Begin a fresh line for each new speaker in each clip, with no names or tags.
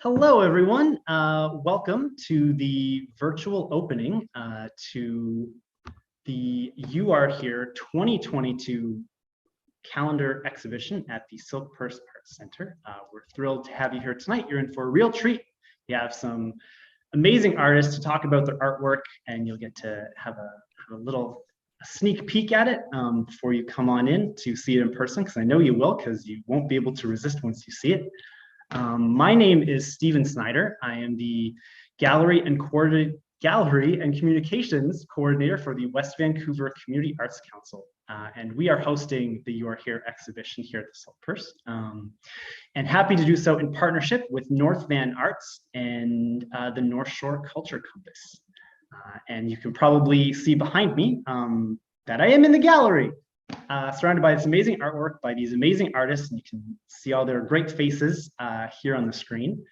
Hello, everyone. Welcome to the virtual opening to the You Are Here 2022 calendar exhibition at the Silk Purse Arts Center. We're thrilled to have you here tonight. You're in for a real treat. We have some amazing artists to talk about their artwork, and you'll get to have a little sneak peek at it before you come on in to see it in person, because I know you will, because you won't be able to resist once you see it. My name is Stephen Snyder. I am the Gallery and Communications Coordinator for the West Vancouver Community Arts Council. And we are hosting the You Are Here exhibition here at the Silk Purse. And happy to do so in partnership with North Van Arts and the North Shore Culture Compass. And you can probably see behind me that I am in the gallery. Surrounded by this amazing artwork by these amazing artists, and you can see all their great faces here on the screen.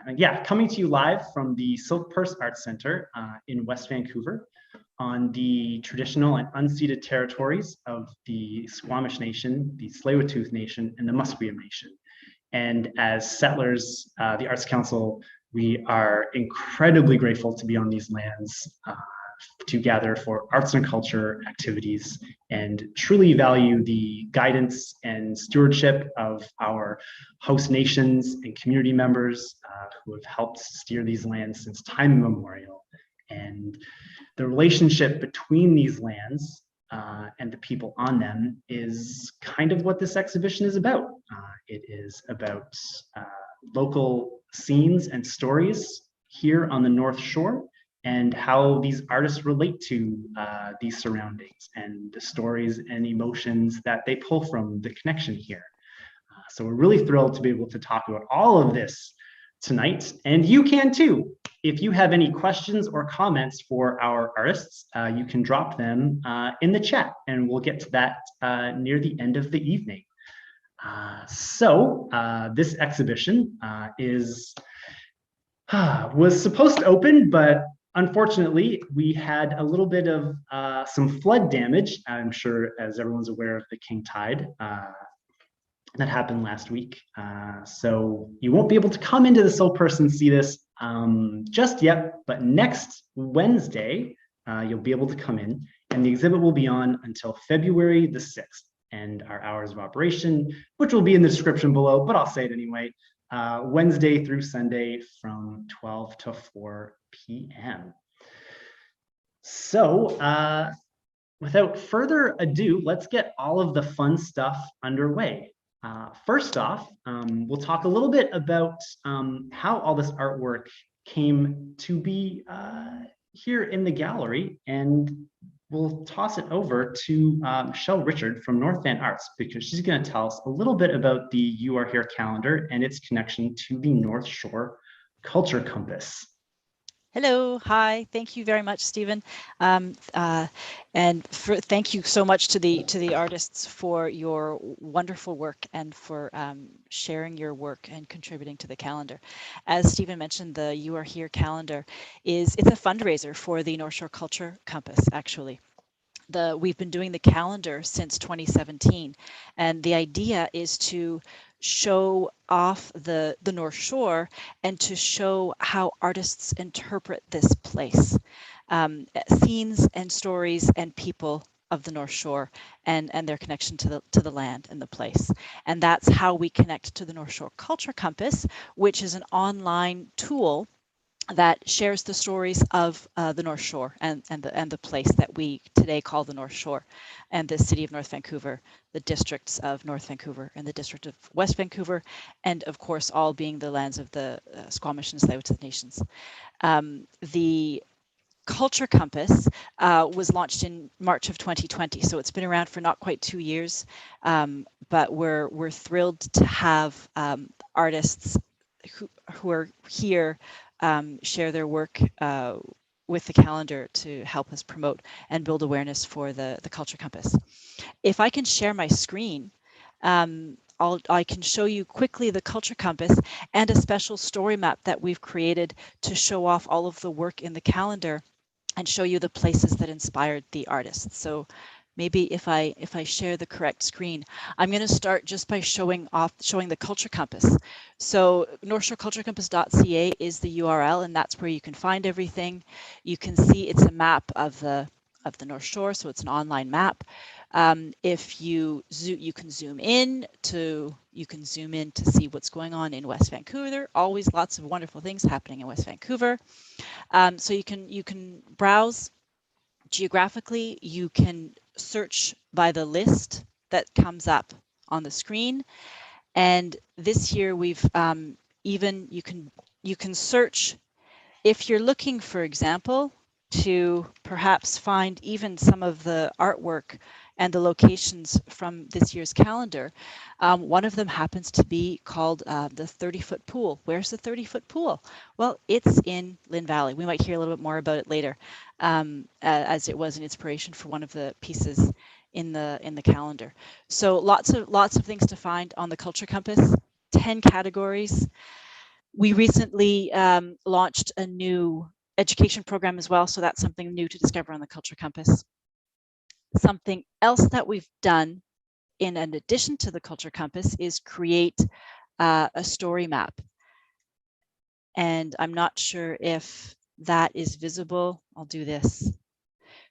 And yeah, coming to you live from the Silk Purse Arts Center in West Vancouver on the traditional and unceded territories of the Squamish Nation, the Tsleil-Waututh Nation, and the Musqueam Nation. And as settlers, the Arts Council, we are incredibly grateful to be on these lands to gather for arts and culture activities, and truly value the guidance and stewardship of our host nations and community members who have helped steer these lands since time immemorial. And the relationship between these lands and the people on them is kind of what this exhibition is about. It is about local scenes and stories here on the North Shore, and how these artists relate to these surroundings and the stories and emotions that they pull from the connection here. So we're really thrilled to be able to talk about all of this tonight, and you can too. If you have any questions or comments for our artists, you can drop them in the chat, and we'll get to that near the end of the evening. This exhibition was supposed to open, but unfortunately, we had a little bit of some flood damage. I'm sure, as everyone's aware, of the king tide that happened last week. So you won't be able to come into the Silk Purse and see this just yet, but next Wednesday, you'll be able to come in, and the exhibit will be on until February the 6th. And our hours of operation, which will be in the description below, but I'll say it anyway, Wednesday through Sunday from 12 to 4 p.m. So without further ado, let's get all of the fun stuff underway. First off, we'll talk a little bit about how all this artwork came to be here in the gallery, and we'll toss it over to Michelle Richard from North Van Arts, because she's going to tell us a little bit about the You Are Here calendar and its connection to the North Shore Culture Compass.
Hello, hi, thank you very much, Stephen. Thank you so much to the artists for your wonderful work and for sharing your work and contributing to the calendar. As Stephen mentioned, the You Are Here calendar it's a fundraiser for the North Shore Culture Compass, actually. We've been doing the calendar since 2017, and the idea is to show off the North Shore and to show how artists interpret this place, scenes and stories and people of the North Shore and their connection to the land and the place. And that's how we connect to the North Shore Culture Compass, which is an online tool that shares the stories of the North Shore and the place that we today call the North Shore, and the city of North Vancouver, the districts of North Vancouver and the district of West Vancouver, and of course all being the lands of the Squamish and Tsleil-Waututh nations. The Culture Compass was launched in March of 2020, so it's been around for not quite 2 years, but we're thrilled to have artists who are here share their work with the calendar to help us promote and build awareness for the Culture Compass. If I can share my screen, I can show you quickly the Culture Compass and a special story map that we've created to show off all of the work in the calendar and show you the places that inspired the artists. So maybe if I share the correct screen, I'm going to start just by showing the culture compass. So NorthshoreCultureCompass.ca is the URL, and that's where you can find everything. You can see it's a map of the North Shore, so it's an online map. If you can zoom in to see what's going on in West Vancouver. There are always lots of wonderful things happening in West Vancouver. So you can browse geographically. You can search by the list that comes up on the screen. And this year we've you can search if you're looking, for example, to perhaps find even some of the artwork and the locations from this year's calendar. One of them happens to be called the 30-foot pool. Where's the 30-foot pool? Well, it's in Lynn Valley. We might hear a little bit more about it later, as it was an inspiration for one of the pieces in the calendar. So lots of things to find on the Culture Compass. 10 categories. We recently launched a new education program as well, so that's something new to discover on the Culture Compass. Something else that we've done in addition to the Culture Compass is create a story map. And I'm not sure if that is visible. I'll do this.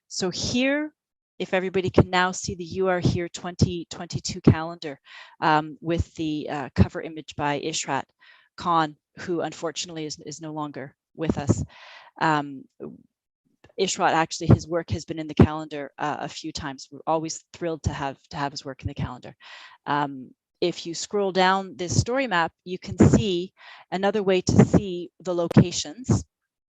So here, if everybody can now see the You Are Here 2022 calendar with the cover image by Ishrat Khan, who unfortunately is no longer with us. Ishrat, actually, his work has been in the calendar a few times. We're always thrilled to have his work in the calendar. If you scroll down this story map, you can see another way to see the locations.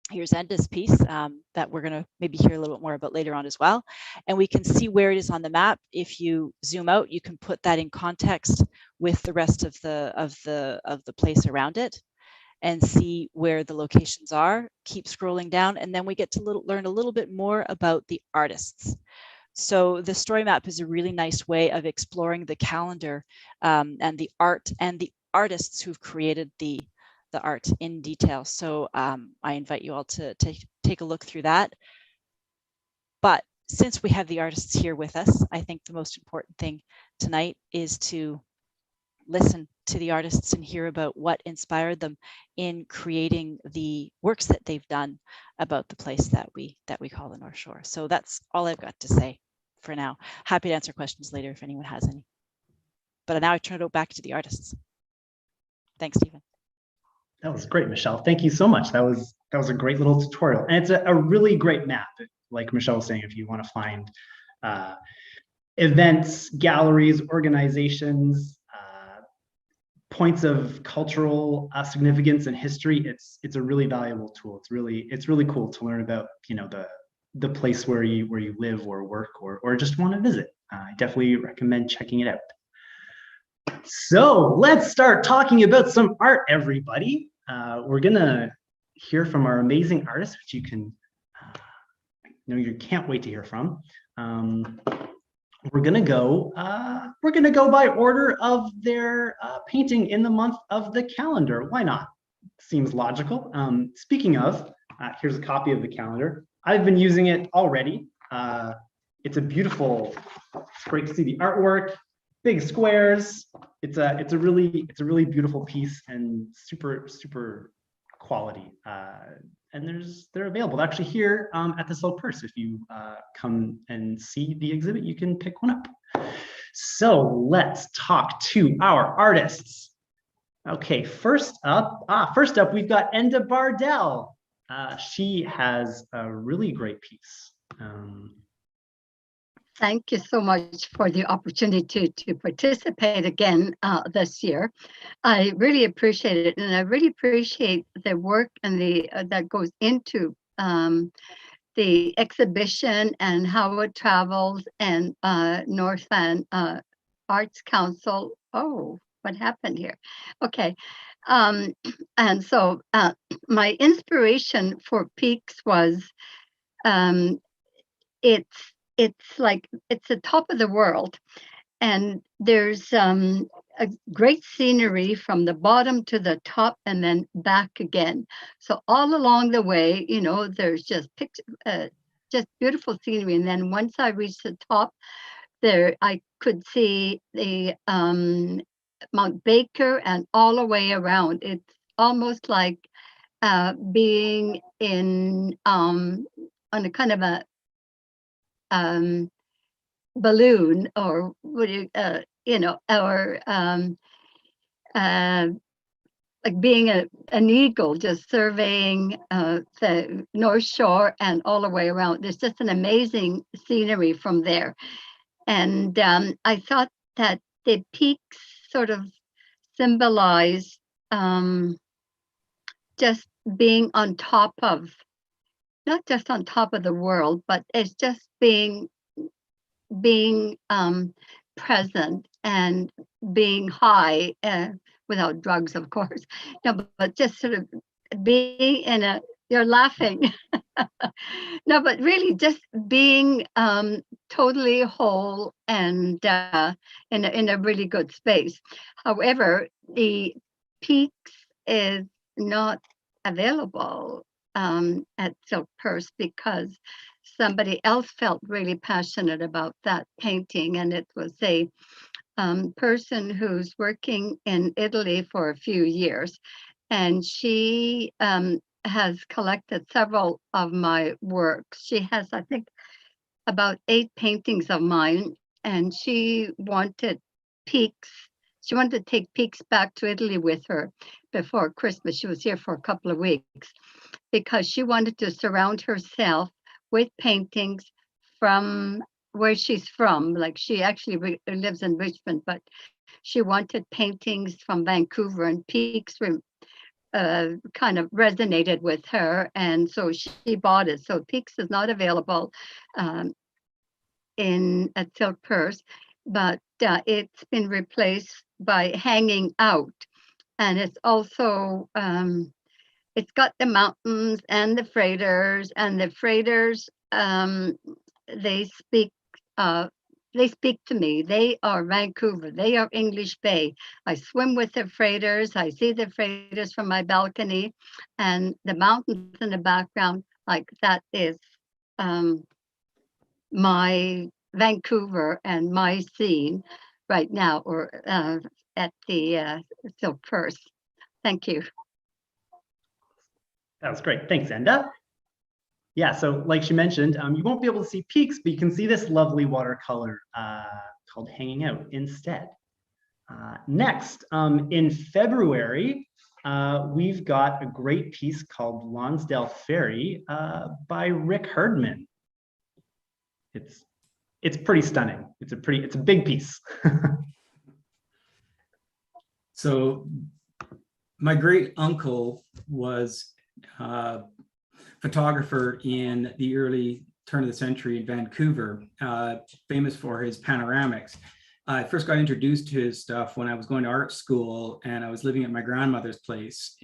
Here's Enda's piece that we're going to maybe hear a little bit more about later on as well. And we can see where it is on the map. If you zoom out, you can put that in context with the rest of the place around it and see where the locations are. Keep scrolling down, and then we get to learn a little bit more about the artists. So the story map is a really nice way of exploring the calendar and the art and the artists who've created the art in detail. So I invite you all to take a look through that. But since we have the artists here with us, I think the most important thing tonight is to listen to the artists and hear about what inspired them in creating the works that they've done about the place that we call the North Shore. So that's all I've got to say for now. Happy to answer questions later if anyone has any. But now I turn it back to the artists. Thanks, Stephen.
That was great, Michelle. Thank you so much. That was a great little tutorial. And it's a really great map. Like Michelle was saying, if you want to find events, galleries, organizations, points of cultural significance and history, it's a really valuable tool. It's really cool to learn about, you know, the place where you live or work or just want to visit. I definitely recommend checking it out. So let's start talking about some art, everybody. We're gonna hear from our amazing artists, which you can, you can't wait to hear from. We're gonna go by order of their painting in the month of the calendar. Why not? Seems logical. Speaking of, here's a copy of the calendar. I've been using it already. It's great to see the artwork, big squares. It's a really beautiful piece and super quality. And they're available actually here at the Silk Purse. If you come and see the exhibit, you can pick one up. So let's talk to our artists. Okay, first up we've got Enda Bardel. She has a really great piece.
Thank you so much for the opportunity to participate again this year. I really appreciate it, and I really appreciate the work and that goes into the exhibition and how it travels, and North Van Arts Council. Oh, what happened here? Okay. And so my inspiration for Peaks was it's like it's the top of the world, and there's a great scenery from the bottom to the top and then back again. So all along the way, there's just just beautiful scenery. And then once I reached the top there, I could see the Mount Baker and all the way around. It's almost like being in on a kind of a balloon, or what you know, or like being an eagle, just surveying the North Shore and all the way around. There's just an amazing scenery from there. And I thought that the peaks sort of symbolize just being on top of, not just on top of the world, but it's just being present and being high, without drugs, of course. No, but just sort of being in a, you're laughing. No, but really just being totally whole and in a really good space. However, the peaks is not available at Silk Purse because somebody else felt really passionate about that painting, and it was a person who's working in Italy for a few years, and she has collected several of my works. She has, I think, about 8 paintings of mine, and she wanted peaks. She wanted to take peaks back to Italy with her before Christmas. She was here for a couple of weeks because she wanted to surround herself with paintings from where she's from. Like, she actually lives in Richmond, but she wanted paintings from Vancouver, and peaks were kind of resonated with her, and so she bought it. So peaks is not available at Silk Purse, but it's been replaced by Hanging Out, and it's also it's got the mountains and the freighters, and the freighters they speak to me. They are Vancouver. They are English Bay. I swim with the freighters. I see the freighters from my balcony, and the mountains in the background. Like, that is my Vancouver and my scene right now, or at the Silk Purse. Thank you.
That was great. Thanks, Enda. Yeah, so like she mentioned, you won't be able to see peaks, but you can see this lovely watercolor called Hanging Out instead. Next, in February, we've got a great piece called Lonsdale Ferry by Rick Herdman. It's pretty stunning. It's a big piece.
So my great uncle was photographer in the early turn of the century in Vancouver, famous for his panoramics. I first got introduced to his stuff when I was going to art school, and I was living at my grandmother's place.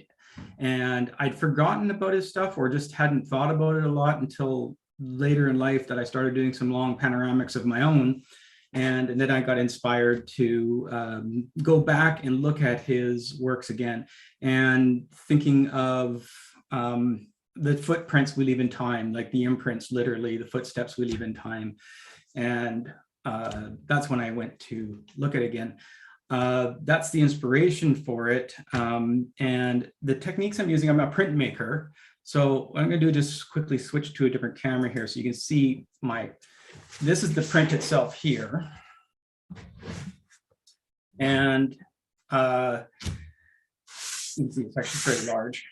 And I'd forgotten about his stuff, or just hadn't thought about it a lot until later in life, that I started doing some long panoramics of my own. And then I got inspired to go back and look at his works again, and thinking of the footprints we leave in time, like the imprints, literally the footsteps we leave in time. And that's when I went to look at it again. That's the inspiration for it. And the techniques I'm using, I'm a printmaker. So what I'm gonna do is just quickly switch to a different camera here so you can see this is the print itself here. And you can see it's actually very large.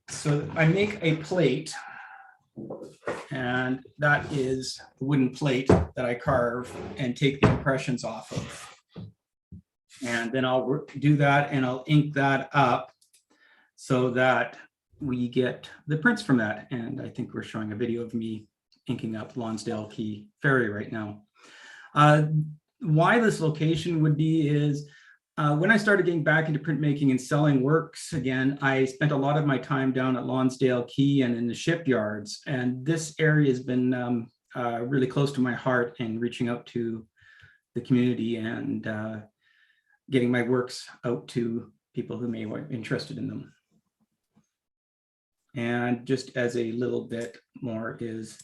So I make a plate, and that is the wooden plate that I carve and take the impressions off of. And then I'll do that, and I'll ink that up so that we get the prints from that. And I think we're showing a video of me inking up Lonsdale Quay Ferry right now. Why this location would be is, when I started getting back into printmaking and selling works again, I spent a lot of my time down at Lonsdale Quay and in the shipyards. And this area has been really close to my heart in reaching out to the community and getting my works out to people who may be interested in them. And just as a little bit more is,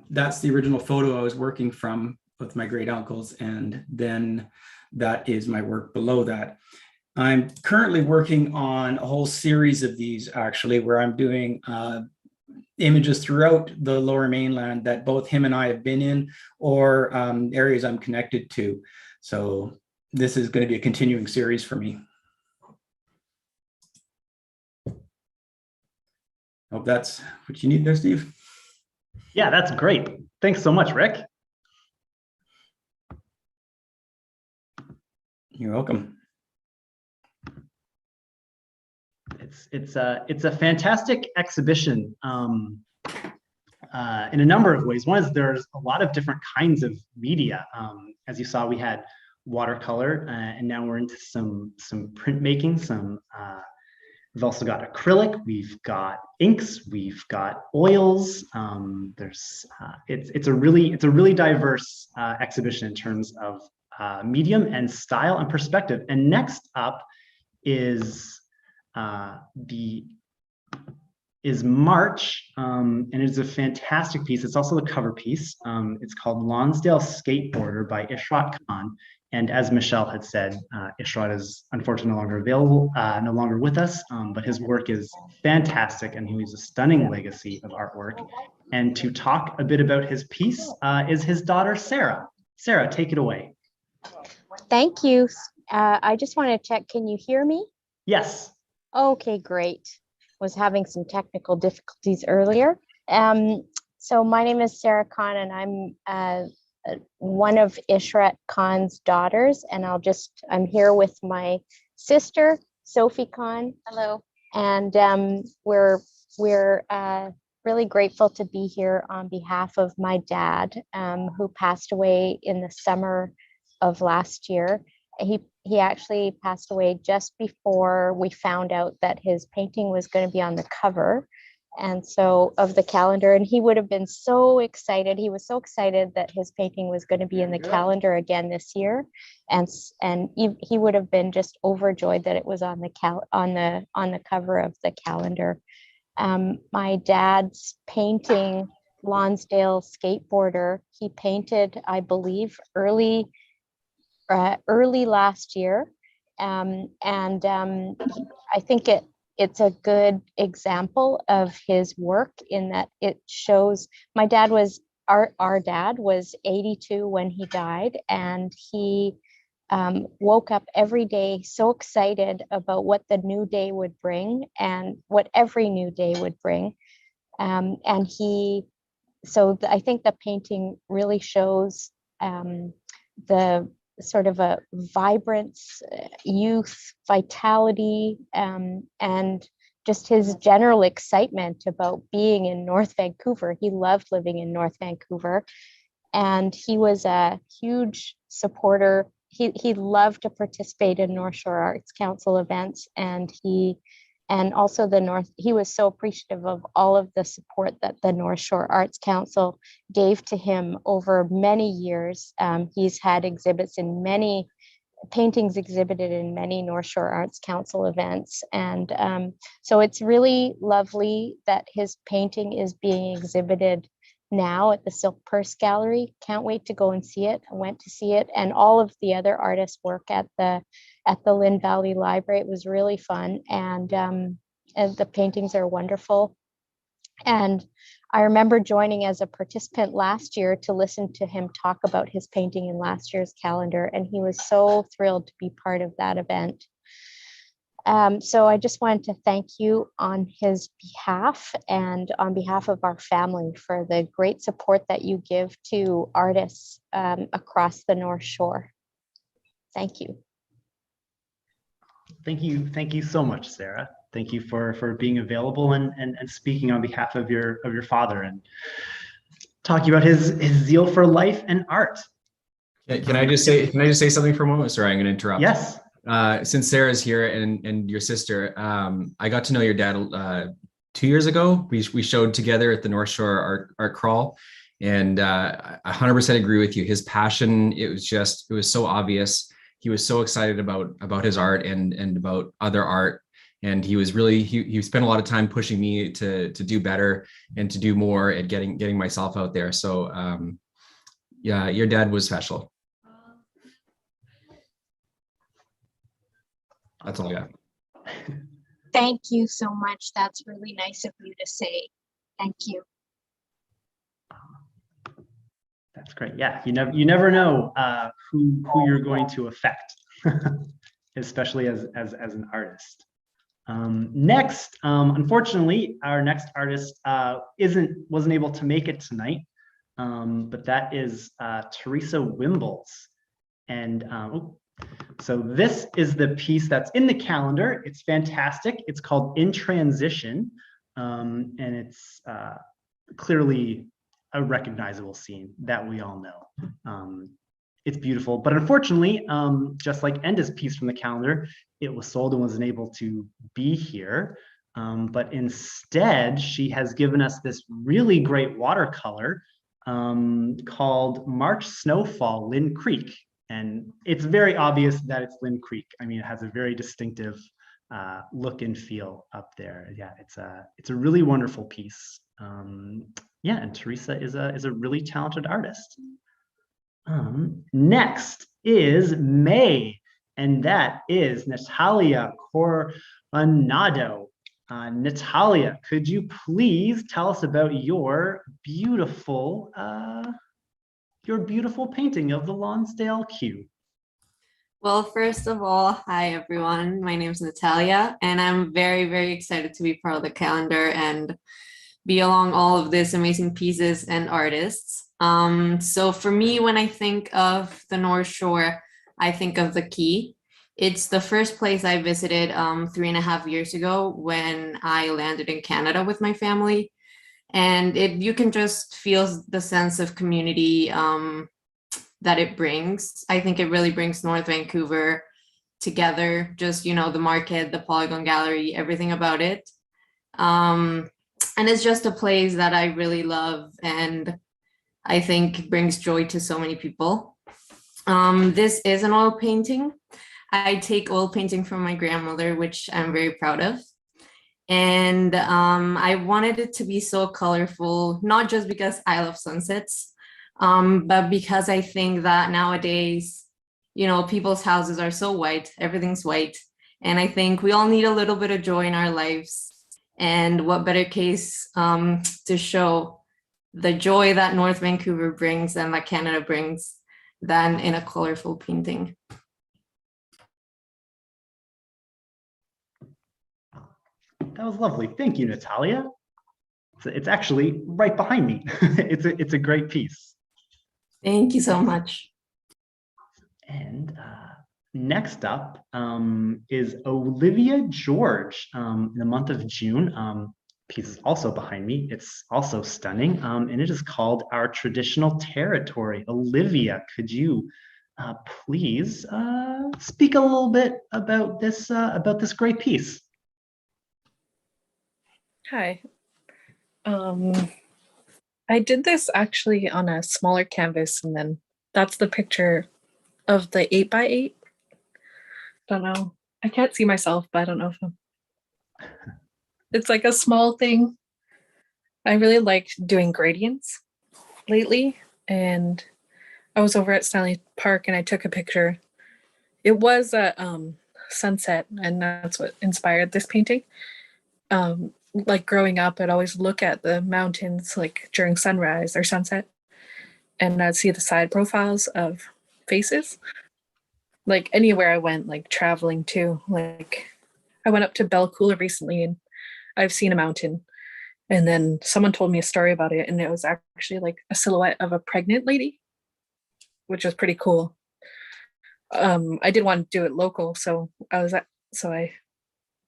That's the original photo I was working from with my great uncles, and then that is my work below that. I'm currently working on a whole series of these, actually, where I'm doing images throughout the Lower Mainland that both him and I have been in, or areas I'm connected to. So this is going to be a continuing series for me. Hope that's what you need there, Steve.
Yeah, that's great. Thanks so much, Rick.
You're welcome.
It's a fantastic exhibition in a number of ways. One is there's a lot of different kinds of media. As you saw, we had watercolor, and now we're into some printmaking. We've also got acrylic. We've got inks. We've got oils. It's a really diverse exhibition in terms of medium and style and perspective. And next up is March, and it's a fantastic piece. It's also the cover piece. It's called Lonsdale Skateboarder by Ishrat Khan. And as Michelle had said, Ishrat is unfortunately no longer available, no longer with us, but his work is fantastic, and he leaves a stunning legacy of artwork. And to talk a bit about his piece is his daughter, Sarah. Sarah, take it away.
Thank you. I just want to check, can you hear me?
Yes.
Okay, great. Was having some technical difficulties earlier. So my name is Sarah Khan, and I'm one of Ishrat Khan's daughters, and I'm here with my sister, Sophie Khan. Hello. And we're really grateful to be here on behalf of my dad, who passed away in the summer of last year. He actually passed away just before we found out that his painting was going to be on the cover, and so of the calendar. And he would have been so excited. He was so excited that his painting was going to be in the calendar again this year, and he would have been just overjoyed that it was on the cover of the calendar. My dad's painting, Lonsdale Skateboarder, he painted, I believe, early last year, and I think it's a good example of his work in that it shows. My dad was our dad was 82 when he died, and he woke up every day so excited about what the new day would bring and what every new day would bring, and I think the painting really shows the sort of a vibrance, youth, vitality, and just his general excitement about being in North Vancouver. He loved living in North Vancouver, and he was a huge supporter. He loved to participate in North Shore Arts Council events, and also he was so appreciative of all of the support that the North Shore Arts Council gave to him over many years. He's had paintings exhibited in many North Shore Arts Council events. And so it's really lovely that his painting is being exhibited now at the Silk Purse Gallery. Can't wait to go and see it. I went to see it, and all of the other artists' work at the Lynn Valley Library. It was really fun, and the paintings are wonderful. And I remember joining as a participant last year to listen to him talk about his painting in last year's calendar, and he was so thrilled to be part of that event. So I just wanted to thank you on his behalf and on behalf of our family for the great support that you give to artists across the North Shore. Thank you.
Thank you so much, Sarah. Thank you for being available and speaking on behalf of your father and talking about his zeal for life and art.
Can I just say something for a moment? Sorry, I'm going to interrupt.
Yes.
Since Sarah's here and your sister, I got to know your dad 2 years ago. We showed together at the North Shore Art Crawl, and I 100% agree with you. His passion, it was so obvious. He was so excited about his art and about other art. And he was really, he spent a lot of time pushing me to do better and to do more at getting myself out there. So yeah, your dad was special. That's all I got.
Thank you so much. That's really nice of you to say. Thank you.
That's great. Yeah, you never know who you're going to affect, especially as an artist. Next, unfortunately, our next artist wasn't able to make it tonight, but that is Teresa Wimbles. And so this is the piece that's in the calendar. It's fantastic. It's called In Transition, and it's clearly a recognizable scene that we all know. It's beautiful, but unfortunately, just like Enda's piece from the calendar, it was sold and wasn't able to be here. But instead, she has given us this really great watercolor called March Snowfall, Lynn Creek. And it's very obvious that it's Lynn Creek. I mean, it has a very distinctive look and feel up there. Yeah, it's a really wonderful piece. Yeah, and Teresa is a really talented artist. Next is May, and that is Natalia Cor Manado. Natalia, could you please tell us about your beautiful painting of the Lonsdale queue?
Well, first of all, hi everyone. My name is Natalia, and I'm very, very excited to be part of the calendar and be along all of these amazing pieces and artists. So for me, when I think of the North Shore, I think of the Key. It's the first place I visited 3.5 years ago when I landed in Canada with my family. And you can just feel the sense of community that it brings. I think it really brings North Vancouver together, just, the market, the Polygon Gallery, everything about it. And it's just a place that I really love and I think brings joy to so many people. This is an oil painting. I take oil painting from my grandmother, which I'm very proud of. And I wanted it to be so colorful, not just because I love sunsets, but because I think that nowadays, people's houses are so white, everything's white. And I think we all need a little bit of joy in our lives. And what better case to show the joy that North Vancouver brings and that Canada brings than in a colorful painting.
That was lovely. Thank you, Natalia. It's actually right behind me. It's a great piece.
Thank you so much.
And next up is Olivia George in the month of June. Piece is also behind me. It's also stunning, and it is called Our Traditional Territory. Olivia, could you please speak a little bit about this great piece?
Hi. I did this actually on a smaller canvas, and then that's the picture of the 8x8. Don't know. I can't see myself, but I don't know if it's like a small thing. I really liked doing gradients lately, and I was over at Stanley Park and I took a picture. It was a sunset, and that's what inspired this painting. Like growing up, I'd always look at the mountains like during sunrise or sunset, and I'd see the side profiles of faces. Like anywhere I went, like traveling too, like I went up to Belle Coola recently and I've seen a mountain, and then someone told me a story about it, and it was actually like a silhouette of a pregnant lady, which was pretty cool. I did want to do it local, so I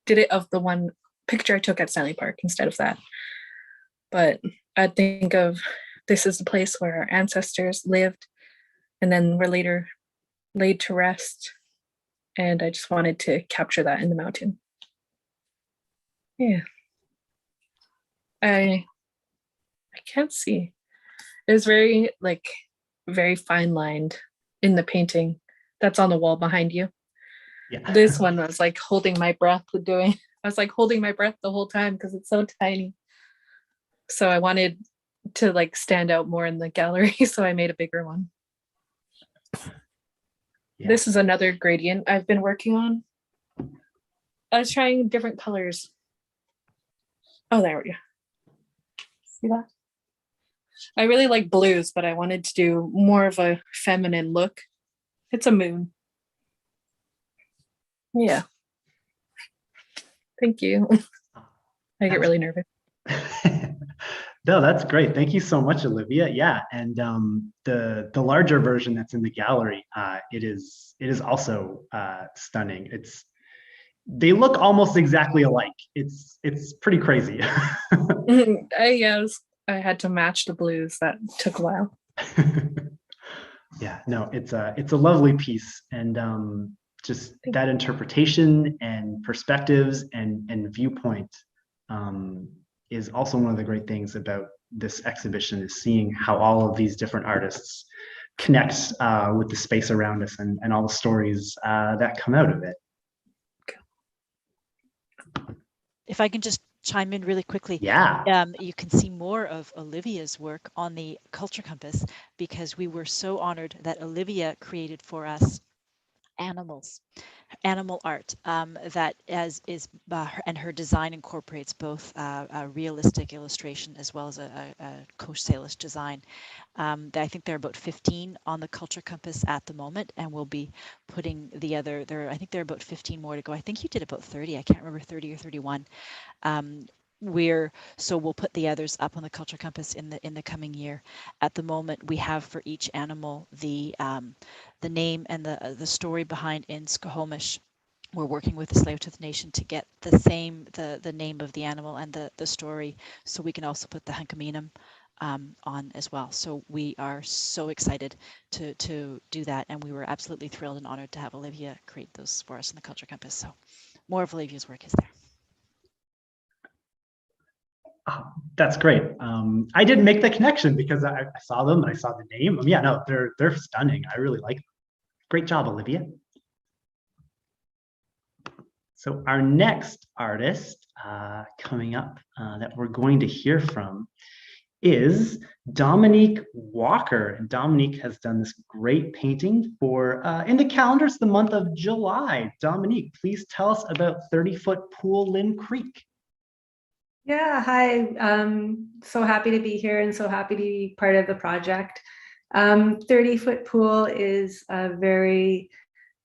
did it of the one picture I took at Stanley Park instead of that. But I think of this as the place where our ancestors lived and then were later laid to rest, and I just wanted to capture that in the mountain. Yeah, I can't see. It was very fine lined in the painting that's on the wall behind you.
Yeah.
This one was like holding my breath doing I was like holding my breath the whole time because it's so tiny. So I wanted to like stand out more in the gallery, so I made a bigger one.
Yeah.
This is another gradient I've been working on. I was trying different colors. Oh, there we go. See that? I really like blues, but I wanted to do more of a feminine look. It's a moon. Yeah. Thank you. I get really nervous.
No, that's great. Thank you so much, Olivia. Yeah, and the larger version that's in the gallery, it is also stunning. They look almost exactly alike. It's pretty crazy.
I had to match the blues. That took a while.
Yeah, no, it's a lovely piece, and just that interpretation and perspectives and viewpoint is also one of the great things about this exhibition, is seeing how all of these different artists connect with the space around us and all the stories that come out of it.
If I can just chime in really quickly.
Yeah.
You can see more of Olivia's work on the Culture Compass, because we were so honored that Olivia created for us animal art that and her design incorporates both a realistic illustration as well as a Coach design. I think there are about 15 on the Culture Compass at the moment, and we'll be putting the other, I think there are about 15 more to go. I think you did about 30, I can't remember, 30 or 31. So we'll put the others up on the Culture Compass in the coming year. At the moment, we have for each animal the name and the story behind in Skohomish. We're working with the Tsleil-Waututh Nation to get the name of the animal and the story, so we can also put the Hunkaminam on as well. So we are so excited to do that, and we were absolutely thrilled and honored to have Olivia create those for us in the Culture Compass. So more of Olivia's work is there.
Oh, that's great. I didn't make the connection because I saw them, I saw the name. Yeah, no, they're stunning. I really like them. Great job, Olivia. So our next artist coming up that we're going to hear from is Dominique Walker. And Dominique has done this great painting for, in the calendars, the month of July. Dominique, please tell us about 30-foot Pool Lynn Creek.
Yeah, hi. So happy to be here and so happy to be part of the project. 30-foot pool is a very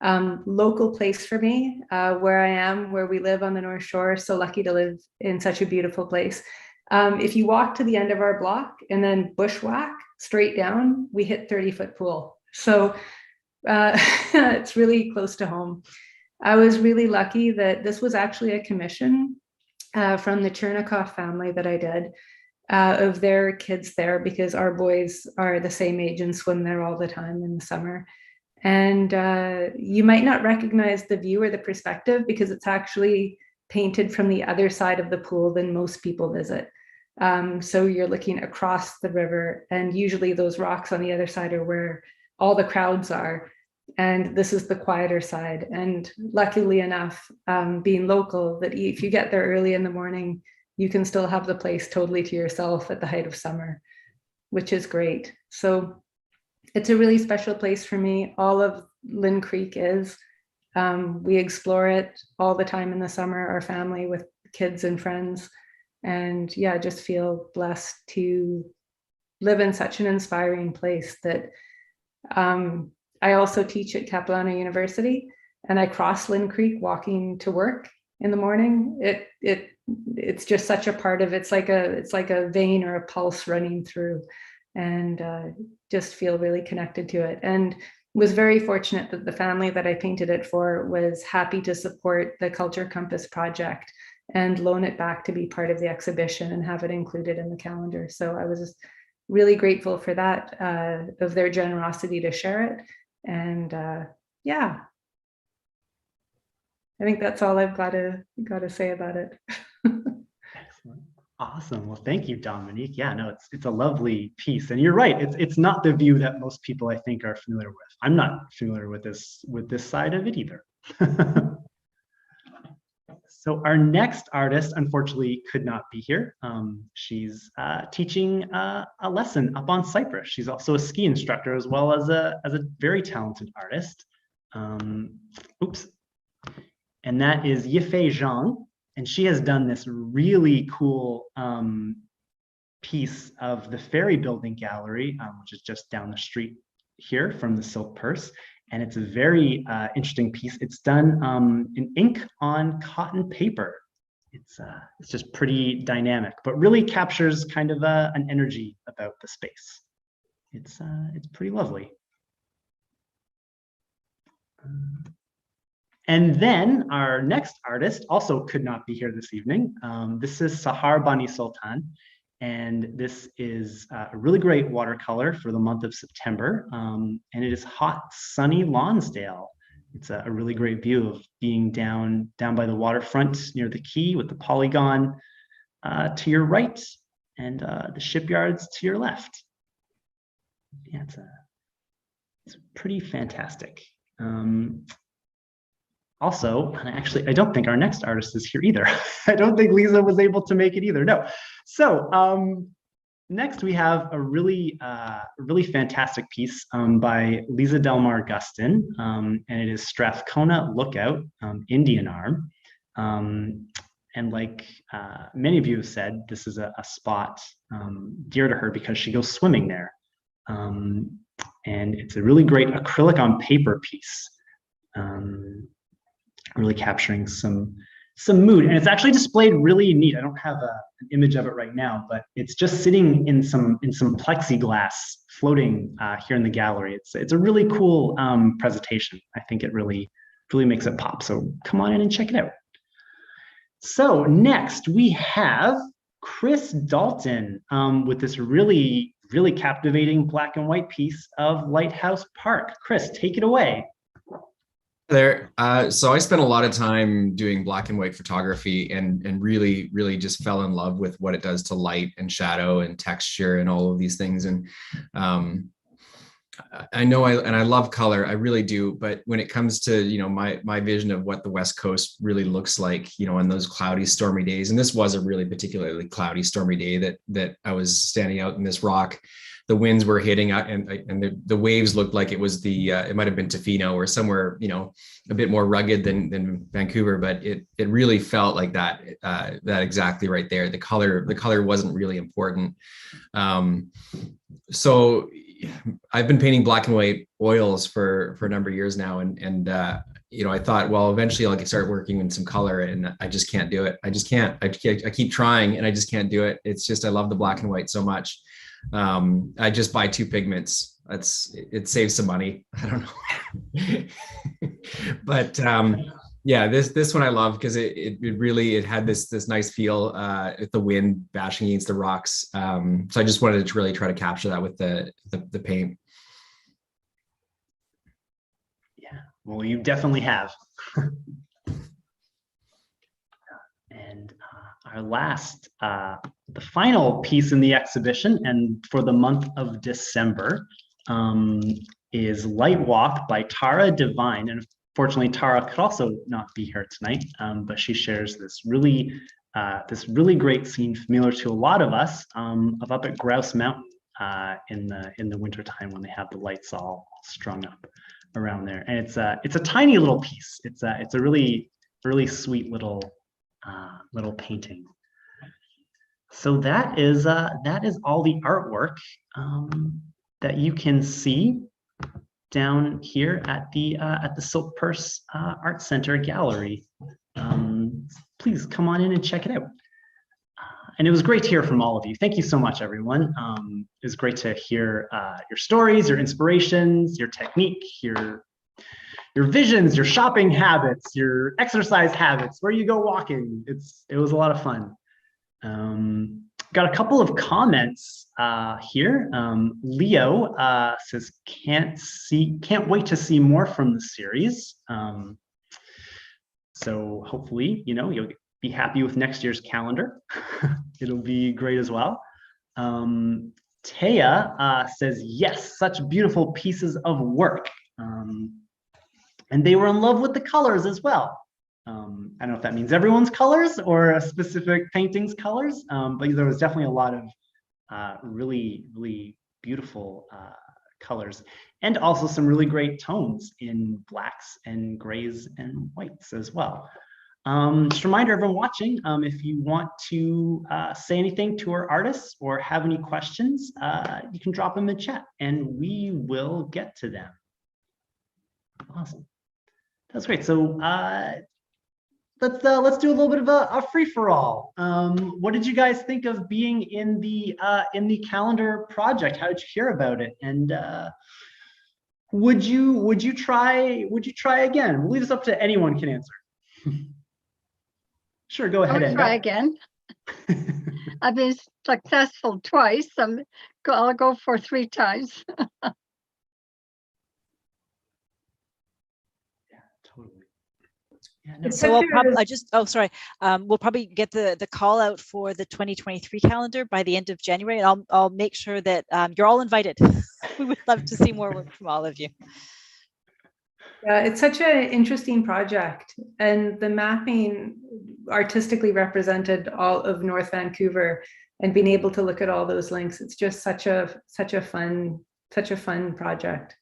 local place for me, where I am, where we live on the North Shore. So lucky to live in such a beautiful place. If you walk to the end of our block and then bushwhack straight down, we hit 30-foot pool. So it's really close to home. I was really lucky that this was actually a commission from the Chernikoff family that I did of their kids there, because our boys are the same age and swim there all the time in the summer. And you might not recognize the view or the perspective because it's actually painted from the other side of the pool than most people visit. So you're looking across the river, and usually those rocks on the other side are where all the crowds are. And this is the quieter side. And luckily enough, being local, that if you get there early in the morning, you can still have the place totally to yourself at the height of summer, which is great. So it's a really special place for me. All of Lynn Creek is. We explore it all the time in the summer, our family with kids and friends. And yeah, I just feel blessed to live in such an inspiring place that I also teach at Capilano University, and I cross Lynn Creek walking to work in the morning. It's just such a part of it's like a vein or a pulse running through, and just feel really connected to it. And was very fortunate that the family that I painted it for was happy to support the Culture Compass project and loan it back to be part of the exhibition and have it included in the calendar. So I was just really grateful for that, of their generosity to share it. And yeah, I think that's all I've got to say about it.
Excellent. Awesome. Well, thank you, Dominique. Yeah, no, it's a lovely piece, and you're right. It's not the view that most people, I think, are familiar with. I'm not familiar with this side of it either. So our next artist, unfortunately, could not be here. She's teaching a lesson up on Cyprus. She's also a ski instructor as well as a very talented artist. Oops. And that is Yifei Zhang. And she has done this really cool piece of the Ferry Building Gallery, which is just down the street here from the Silk Purse. And it's a very interesting piece. It's done in ink on cotton paper. It's just pretty dynamic, but really captures kind of an energy about the space. It's pretty lovely. And then our next artist also could not be here this evening. This is Sahar Banisoltan. And this is a really great watercolor for the month of September. And it is hot, sunny Lonsdale. It's a really great view of being down by the waterfront near the quay with the polygon to your right and the shipyards to your left. Yeah, it's pretty fantastic. Also, and actually, I don't think our next artist is here either. I don't think Lyza was able to make it either. No. So next we have a really fantastic piece by Lyza del Mar Gustin, and it is Strathcona Lookout, Indian Arm. And like many of you have said, this is a spot dear to her because she goes swimming there. And it's a really great acrylic on paper piece. Really capturing some mood, and it's actually displayed really neat. I don't have an image of it right now, but it's just sitting in some plexiglass floating here in the gallery. It's a really cool presentation. I think it really makes it pop. So come on in and check it out. So next we have Chris Dalton with this really captivating black and white piece of Lighthouse Park. Chris, take it away.
There. So I spent a lot of time doing black and white photography and really just fell in love with what it does to light and shadow and texture and all of these things. And I know I love color, I really do. But when it comes to, you know, my vision of what the West Coast really looks like, you know, on those cloudy, stormy days, and this was a really particularly cloudy, stormy day that I was standing out in this rock. The winds were hitting and the waves looked like it was it might have been Tofino or somewhere, you know, a bit more rugged than Vancouver, but it really felt like that exactly right there. The color wasn't really important. So I've been painting black and white oils for a number of years now, and you know, I thought, well, eventually I'll start working in some color, and I just can't do it. I just can't. I keep trying, and I just can't do it. It's just I love the black and white so much. I just buy 2 pigments. It saves some money. I don't know. But yeah, this one I love because it really had this nice feel with the wind bashing against the rocks. So I just wanted to really try to capture that with the paint.
Yeah, well, you definitely have. And our last, the final piece in the exhibition, and for the month of December, is Light Walk by Tara Devine. And unfortunately, Tara could also not be here tonight, but she shares this really great scene familiar to a lot of us of up at Grouse Mountain in the wintertime when they have the lights all strung up around there. And it's a tiny little piece. It's a really sweet little painting. So that is all the artwork that you can see down here at the Silk Purse Art Center Gallery. Please come on in and check it out. And it was great to hear from all of you. Thank you so much, everyone. It was great to hear your stories, your inspirations, your technique, your visions, your shopping habits, your exercise habits, where you go walking. It was a lot of fun. Got a couple of comments here. Leo says, can't wait to see more from the series. So hopefully, you know, you'll be happy with next year's calendar. It'll be great as well. Taya says, yes, such beautiful pieces of work. And they were in love with the colors as well. I don't know if that means everyone's colors or a specific painting's colors, but there was definitely a lot of really, really beautiful colors, and also some really great tones in blacks and grays and whites as well. Just a reminder, everyone watching, if you want to say anything to our artists or have any questions, you can drop them in the chat and we will get to them. Awesome. That's great. So let's do a little bit of a free-for-all. What did you guys think of being in the calendar project? How did you hear about it? And would you try again? We'll leave this up to anyone can answer. Sure, go ahead.
I'll try again. I've been successful twice. I'll go for 3 times.
Yeah, totally. Yeah, no.
So we'll probably get the call out for the 2023 calendar by the end of January, and I'll make sure that you're all invited. We would love to see more work from all of you.
Yeah, it's such an interesting project, and the mapping artistically represented all of North Vancouver, and being able to look at all those links. It's just such a fun project.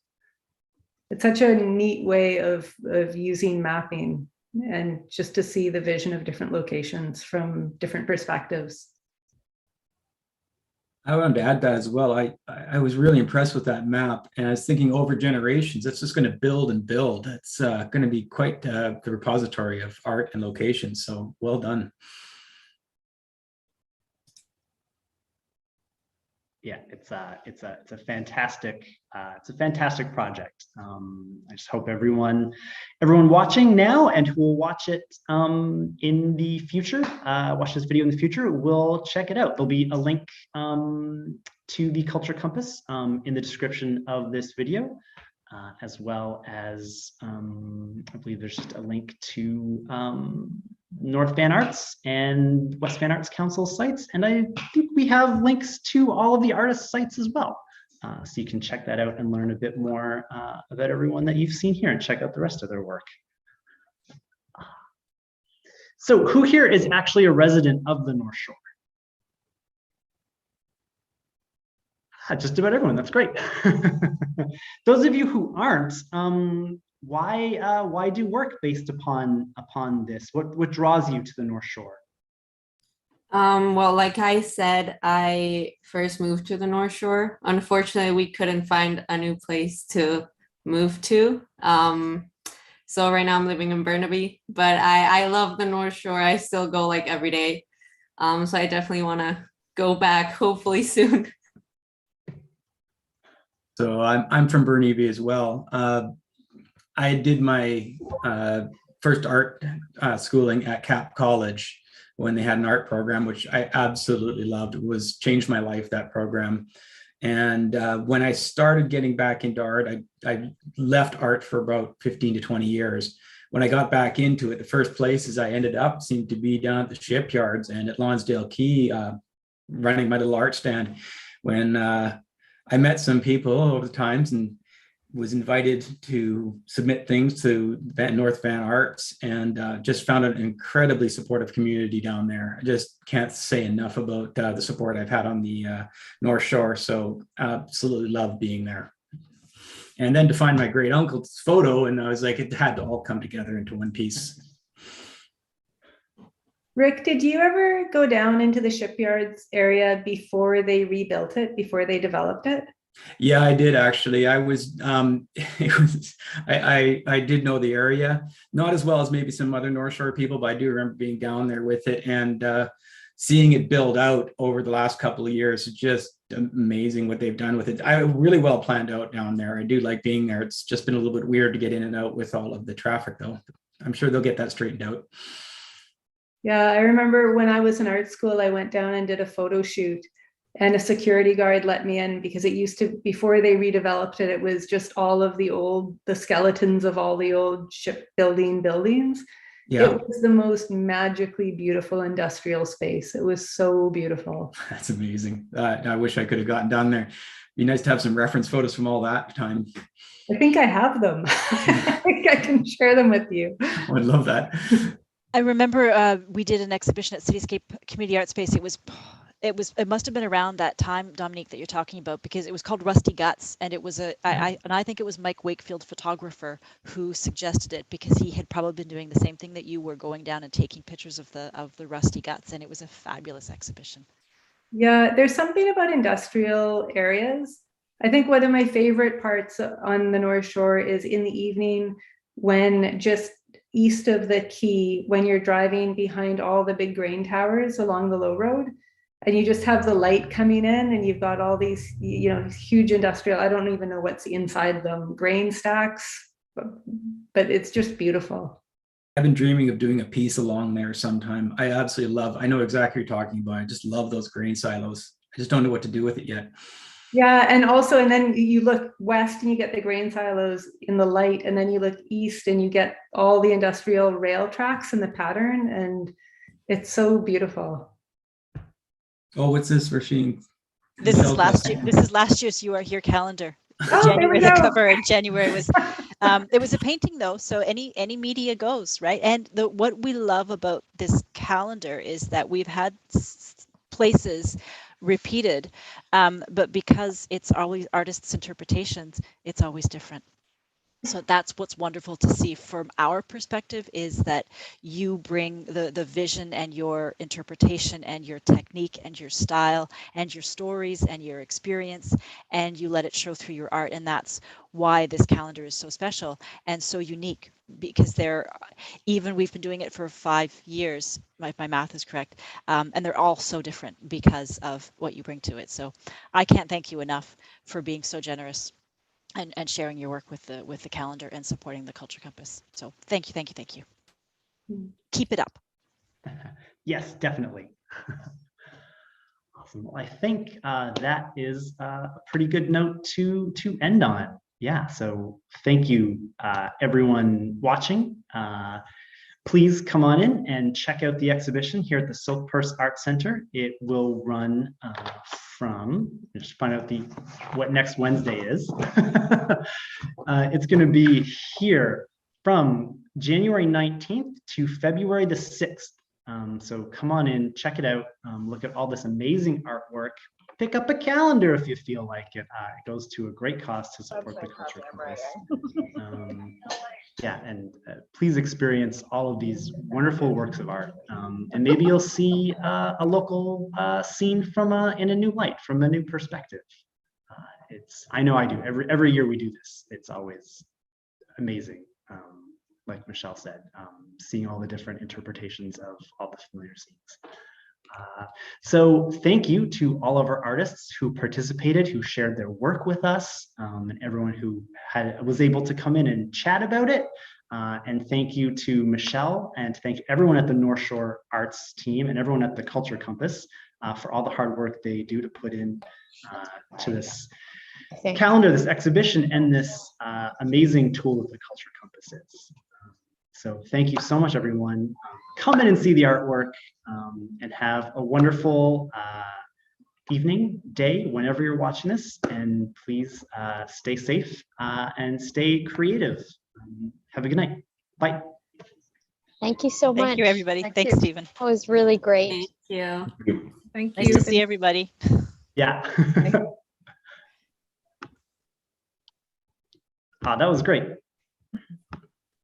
It's such a neat way of using mapping, and just to see the vision of different locations from different perspectives.
I wanted to add that as well. I was really impressed with that map, and I was thinking over generations, it's just going to build and build. It's going to be quite the repository of art and locations. So well done.
Yeah, it's a fantastic project. I just hope everyone watching now and who will watch it in the future, watch this video in the future, will check it out. There'll be a link to the Culture Compass in the description of this video, as well as I believe there's just a link to North Van Arts and WestVanArtsCouncil sites, and I think we have links to all of the artists' sites as well, so you can check that out and learn a bit more about everyone that you've seen here and check out the rest of their work. So who here is actually a resident of the North Shore? Just about everyone. That's great. Those of you who aren't, why do work based upon this? What draws you to the North Shore?
Well, like I said, I first moved to the North Shore. Unfortunately, we couldn't find a new place to move to. So right now I'm living in Burnaby, but I love the North Shore. I still go like every day. So I definitely want to go back, hopefully soon.
So I'm from Burnaby as well. I did my first art schooling at Cap College when they had an art program, which I absolutely loved. It was changed my life, that program. And when I started getting back into art, I left art for about 15 to 20 years. When I got back into it, the first places I ended up seemed to be down at the shipyards and at Lonsdale Quay, running my little art stand. When I met some people over the times and was invited to submit things to North Van Arts, and just found an incredibly supportive community down there. I just can't say enough about the support I've had on the North Shore. So absolutely love being there. And then to find my great uncle's photo, and I was like, it had to all come together into one piece.
Rick, did you ever go down into the shipyards area before they rebuilt it, before they developed it?
Yeah, I did actually. I was, I did know the area, not as well as maybe some other North Shore people, but I do remember being down there with it and seeing it build out over the last couple of years. It's just amazing what they've done with it. I really well planned out down there. I do like being there. It's just been a little bit weird to get in and out with all of the traffic though. I'm sure they'll get that straightened out.
Yeah, I remember when I was in art school, I went down and did a photo shoot, and a security guard let me in because it used to, before they redeveloped it, it was just all of the skeletons of all the old shipbuilding buildings. Yeah. It was the most magically beautiful industrial space. It was so beautiful.
That's amazing. I wish I could have gotten down there. Be nice to have some reference photos from all that time.
I think I have them. I think I can share them with you.
I would love that.
I remember we did an exhibition at Cityscape Community Art Space. It must have been around that time, Dominique, that you're talking about, because it was called Rusty Guts, and it was I think it was Mike Wakefield, photographer, who suggested it, because he had probably been doing the same thing that you were, going down and taking pictures of the Rusty Guts, and it was a fabulous exhibition.
Yeah, there's something about industrial areas. I think one of my favorite parts on the North Shore is in the evening, when just east of the quay, when you're driving behind all the big grain towers along the low road, and you just have the light coming in, and you've got all these, you know, huge industrial, I don't even know what's inside them, grain stacks, but it's just beautiful.
I've been dreaming of doing a piece along there sometime. I absolutely love, I know exactly what you're talking about. I just love those grain silos. I just don't know what to do with it yet.
Yeah, and also, and then you look west and you get the grain silos in the light, and then you look east and you get all the industrial rail tracks in the pattern, and it's so beautiful.
Oh, what's this we're seeing?
This is last year's You Are Here calendar.
Oh,
January,
there we
the
go.
cover in January was it was a painting though, so any media goes, right? And what we love about this calendar is that we've had places repeated, but because it's always artists' interpretations, it's always different. So that's what's wonderful to see from our perspective, is that you bring the vision and your interpretation and your technique and your style and your stories and your experience, and you let it show through your art. And that's why this calendar is so special and so unique, because we've been doing it for 5 years, if my math is correct, and they're all so different because of what you bring to it. So I can't thank you enough for being so generous and sharing your work with the calendar and supporting the Culture Compass. So thank you. Keep it up.
Yes, definitely. Awesome. Well, I think that is a pretty good note to end on. Yeah, so thank you, everyone watching. Please come on in and check out the exhibition here at the Silk Purse Art Center. It will run from, just find out what next Wednesday is. It's going to be here from January 19th to February the 6th. So come on in, check it out, look at all this amazing artwork. Pick up a calendar if you feel like it. It goes to a great cause to support the Culture Compass. Yeah, and please experience all of these wonderful works of art, and maybe you'll see a local scene in a new light, from a new perspective. I know I do. Every year we do this. It's always amazing. Like Michelle said, seeing all the different interpretations of all the familiar scenes. So thank you to all of our artists who participated, who shared their work with us, and everyone who was able to come in and chat about it. And thank you to Michelle, and thank everyone at the North Shore Arts team and everyone at the Culture Compass for all the hard work they do to put in to this calendar, this exhibition, and this amazing tool that the Culture Compass is. So thank you so much, everyone. Come in and see the artwork, and have a wonderful evening, day, whenever you're watching this. And please stay safe and stay creative. Have a good night. Bye.
Thank you so much.
Thank you, everybody. Thanks, Stephen.
That was really great.
Thank you.
Thank
Nice
you.
to see everybody.
Yeah. That was great.